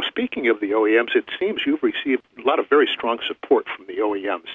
Speaking of the OEMs, it seems you've received a lot of very strong support from the OEMs.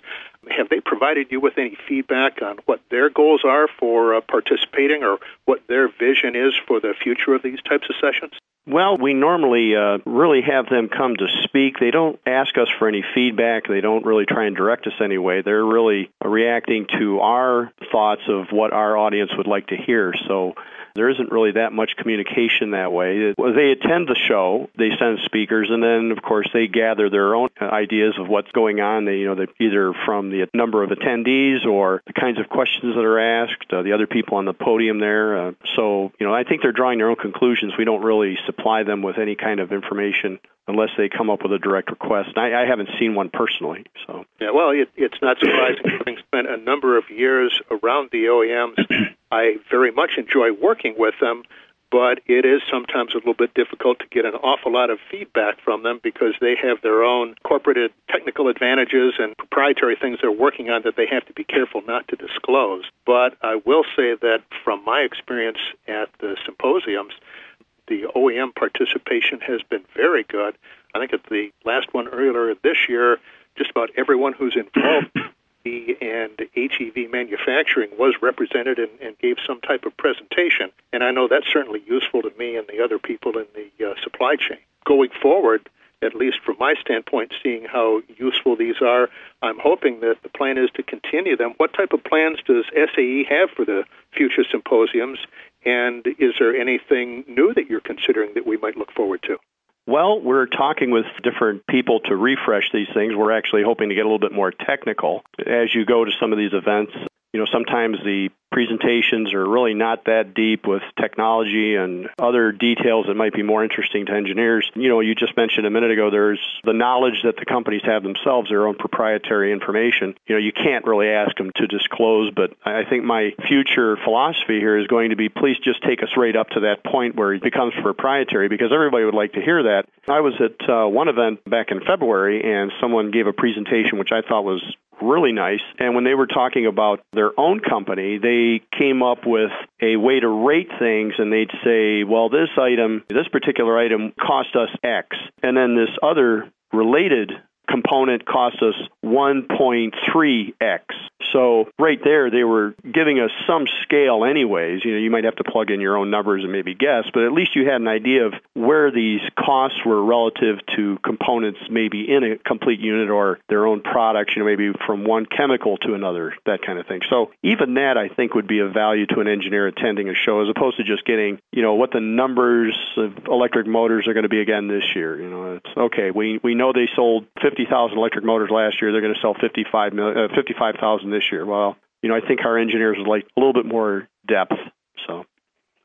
Have they provided you with any feedback on what their goals are for participating or what their vision is for the future of these types of sessions? Well, we normally really have them come to speak. They don't ask us for any feedback. They don't really try and direct us anyway. They're really reacting to our thoughts of what our audience would like to hear. So there isn't really that much communication that way. They attend the show, they send speakers, and then, of course, they gather their own ideas of what's going on. They either from the number of attendees or the kinds of questions that are asked, the other people on the podium there. So I think they're drawing their own conclusions. We don't really supply them with any kind of information unless they come up with a direct request. I haven't seen one personally. So yeah, well, it's not surprising. Having spent a number of years around the OEMs, I very much enjoy working with them, but it is sometimes a little bit difficult to get an awful lot of feedback from them because they have their own corporate technical advantages and proprietary things they're working on that they have to be careful not to disclose. But I will say that from my experience at the symposiums, the OEM participation has been very good. I think at the last one earlier this year, just about everyone who's involved and HEV manufacturing was represented and gave some type of presentation. And I know that's certainly useful to me and the other people in the supply chain. Going forward, at least from my standpoint, seeing how useful these are, I'm hoping that the plan is to continue them. What type of plans does SAE have for the future symposiums? And is there anything new that you're considering that we might look forward to? Well, we're talking with different people to refresh these things. We're actually hoping to get a little bit more technical. As you go to some of these events, sometimes the presentations are really not that deep with technology and other details that might be more interesting to engineers. You just mentioned a minute ago, there's the knowledge that the companies have themselves, their own proprietary information. You can't really ask them to disclose, but I think my future philosophy here is going to be, please just take us right up to that point where it becomes proprietary, because everybody would like to hear that. I was at one event back in February, and someone gave a presentation which I thought was really nice. And when they were talking about their own company, they came up with a way to rate things, and they'd say, well, this particular item cost us X, and then this other related component cost us 1.3x. So right there, they were giving us some scale anyways. You might have to plug in your own numbers and maybe guess, but at least you had an idea of where these costs were relative to components maybe in a complete unit or their own products, maybe from one chemical to another, that kind of thing. So even that, I think, would be of value to an engineer attending a show, as opposed to just getting, what the numbers of electric motors are going to be again this year. It's okay. We know they sold 50,000 electric motors last year. They're going to sell 55,000 this year. Well, I think our engineers would like a little bit more depth. So,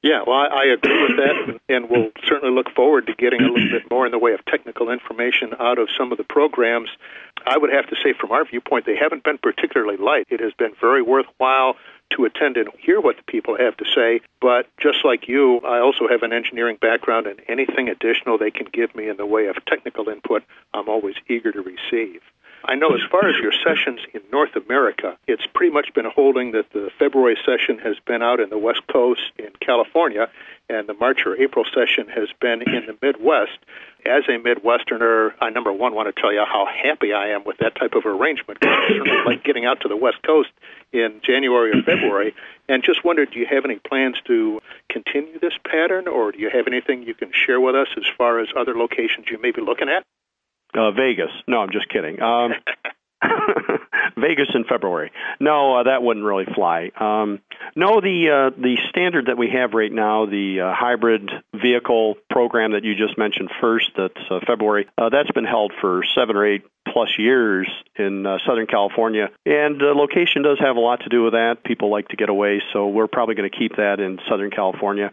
yeah, well, I agree with that, and we'll certainly look forward to getting a little bit more in the way of technical information out of some of the programs. I would have to say, from our viewpoint, they haven't been particularly light. It has been very worthwhile to attend and hear what the people have to say. But just like you, I also have an engineering background, and anything additional they can give me in the way of technical input, I'm always eager to receive. I know as far as your sessions in North America, it's pretty much been holding that the February session has been out in the West Coast in California, and the March or April session has been in the Midwest. As a Midwesterner, I, number one, want to tell you how happy I am with that type of arrangement. I certainly like getting out to the West Coast in January or February, and just wondered, do you have any plans to continue this pattern, or do you have anything you can share with us as far as other locations you may be looking at? Vegas. No, I'm just kidding. Vegas in February. No, that wouldn't really fly. No, the standard that we have right now, the hybrid vehicle program that you just mentioned first, that's February, that's been held for 7 or 8 plus years in Southern California. And the location does have a lot to do with that. People like to get away, so we're probably going to keep that in Southern California.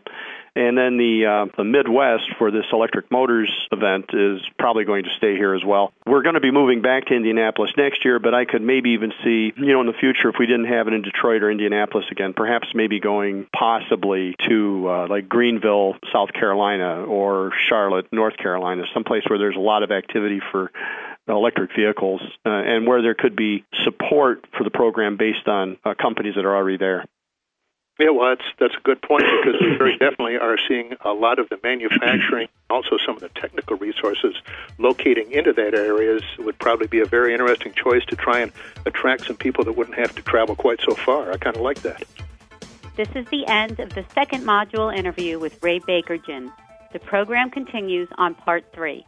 And then the Midwest for this electric motors event is probably going to stay here as well. We're going to be moving back to Indianapolis next year, but I could maybe even see, in the future, if we didn't have it in Detroit or Indianapolis again, perhaps maybe going possibly to like Greenville, South Carolina, or Charlotte, North Carolina, someplace where there's a lot of activity for electric vehicles and where there could be support for the program based on companies that are already there. Yeah, well, that's a good point, because we very definitely are seeing a lot of the manufacturing, also some of the technical resources locating into that areas would probably be a very interesting choice to try and attract some people that wouldn't have to travel quite so far. I kind of like that. This is the end of the second module interview with Ray Bakerjian. The program continues on Part 3.